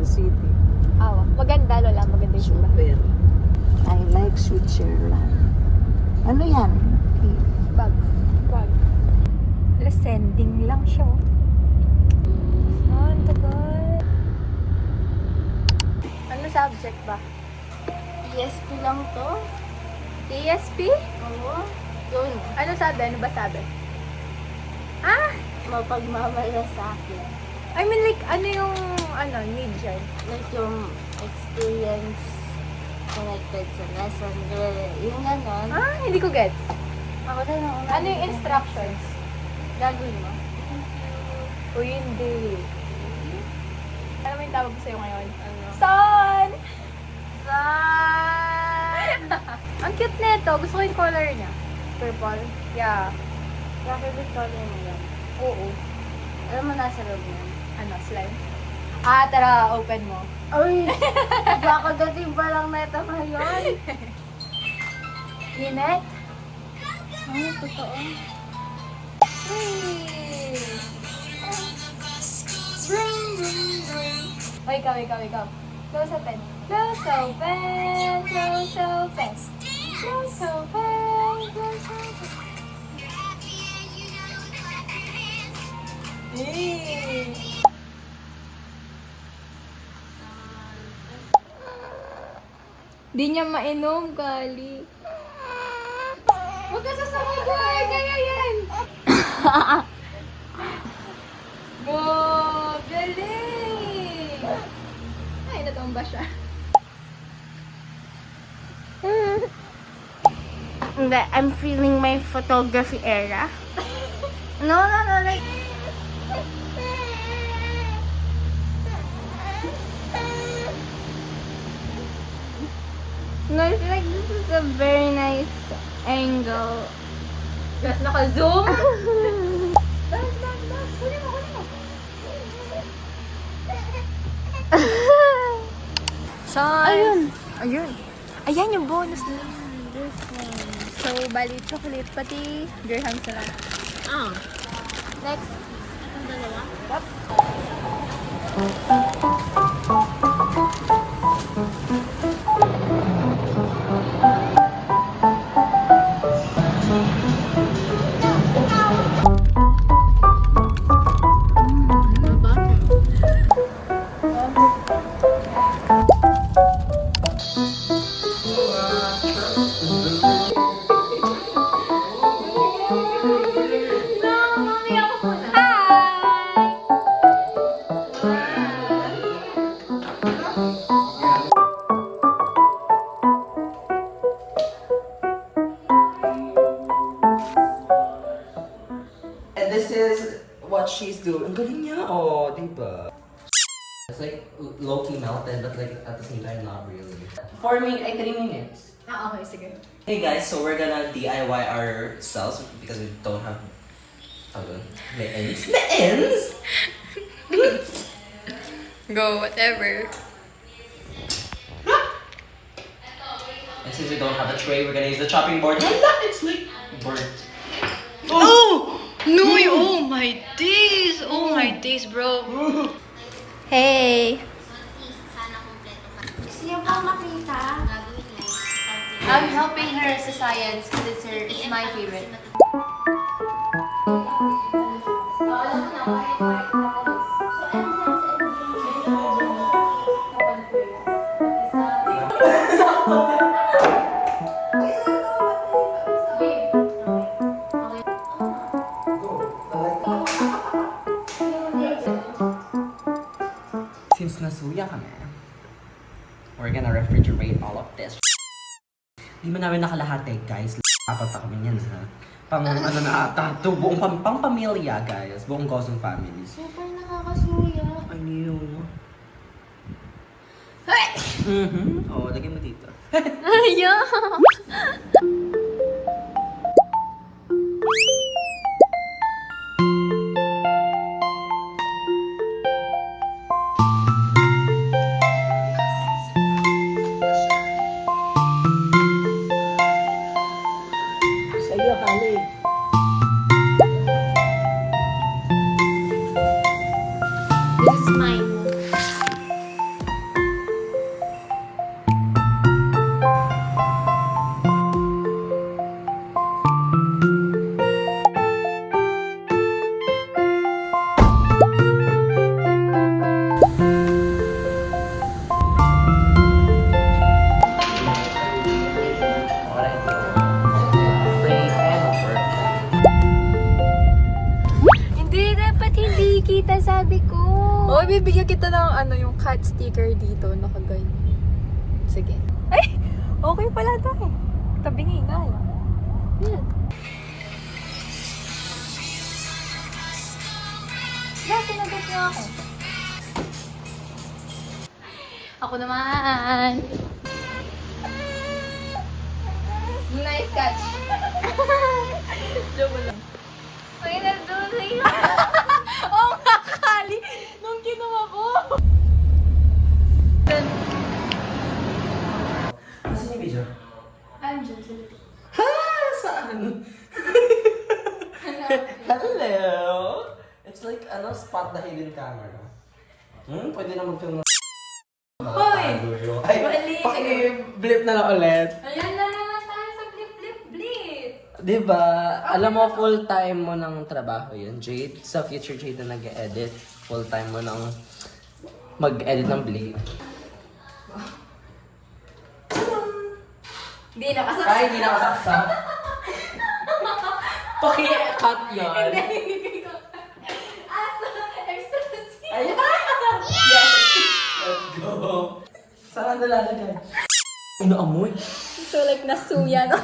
city. Maganda, Lola. Maganda yung simbahan. Super. I like Switzerland. Ano yan? Bag. Sending lang siya. Ang tagal. Ano subject ba? ESP lang to. ESP? Oo. Yun. Ano sabi? Ano ba sabi? Mapagmamalasakit. I mean like, ano yung, need dyan? Like yung experience connected sa lesson. Yung ganon. Hindi ko gets. Ako na lang. Ano yung instructions? Gagawin mo? O hindi. Ano mo yung tawag ko sa'yo ngayon? Ano? Son! Son! Ang cute nito. Gusto ko yung color niya. Purple? Yeah. Favorite color mo yan. Oo. Alam mo nasa loob mo yan. Ano, slime? Tara, open mo. Ay! Kakagating pa lang na ito ngayon. Linet? Ay, totoo. O, ikaw. Close open. Close open. Close open. Close open. Close open. Di niya mainom, Kali. Huwag ka sasabagoy! Kaya yan! Go! Galing! Ay, natumba siya. Hindi, I'm feeling my photography era. No, like... No, I feel like this is a very nice angle. Tapos naka-zoom. Bas. Huli mo. Son. Ayun. Ayan yung bonus na. This one. So, bali chocolate pati Graham sa lang. Next. Ang dalawa? And this is what she's doing. Ang galing niya, diba? It's like low-key melted, but like at the same time, not really. For me, ay 3 minutes. Okay, sige. Hey guys, so we're gonna DIY ourselves because we don't have mittens. Go, whatever. And since we don't have a tray, we're gonna use the chopping board. Hala, it's like burnt. Oh! No! Oh my days! Oh my days, bro. Hey! Gusto niyo pa makita? I'm helping her sa science because it's my favorite. Since nasuya kami, we're gonna refrigerate all of this. Di man namin nakalahati, guys. Apat pa kami yan, ha? Pang ano na ata, to buong pang pamilya, guys. Buong Gosong families. Super nakakasuya. I knew. Oh, lagyan mo dito. Yeah! Sa'yo, Kali. This is mine. bibigyan kita ng ano, yung cat sticker dito, nakaganyan. Sige. Ay! Okay pala to eh. Tabingi nga lang. Yan. Wala, sinagot niya ako. Ako naman. Nice catch. Joke lang. Ay, nadunay na. Oo nga, Kali. Nung kinuha ko. Nasaan yung video? Andyan sila. Ha? Saan? Hello? It's like, spot the hidden camera. Pwede na mag-film ng Hoy! Ay, Mali! paki-blip na lang ulit. Ayan na naman tayo sa blip-blip-blip. Diba? Alam mo, full-time mo ng trabaho yun, Jade. Sa future Jade na nag-edit. Full-time mo ng mag-edit ng blip. Hindi na kasi. Ay, hindi na kasaksak. Paki-cut yun. Asa, extra scene. Ayan! Yes! Let's go! Saan ka nalalagay? Inaamoy. So like nasuya no?